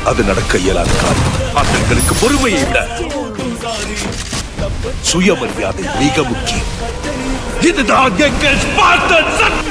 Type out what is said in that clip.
அது நடக்க இயலாத காரியம். ஆட்டங்களுக்கு பொறுமையை விட சுயமரியாதை மிக முக்கியம். இதுதான் எங்கள் ஸ்பார்டன் சட்டம்.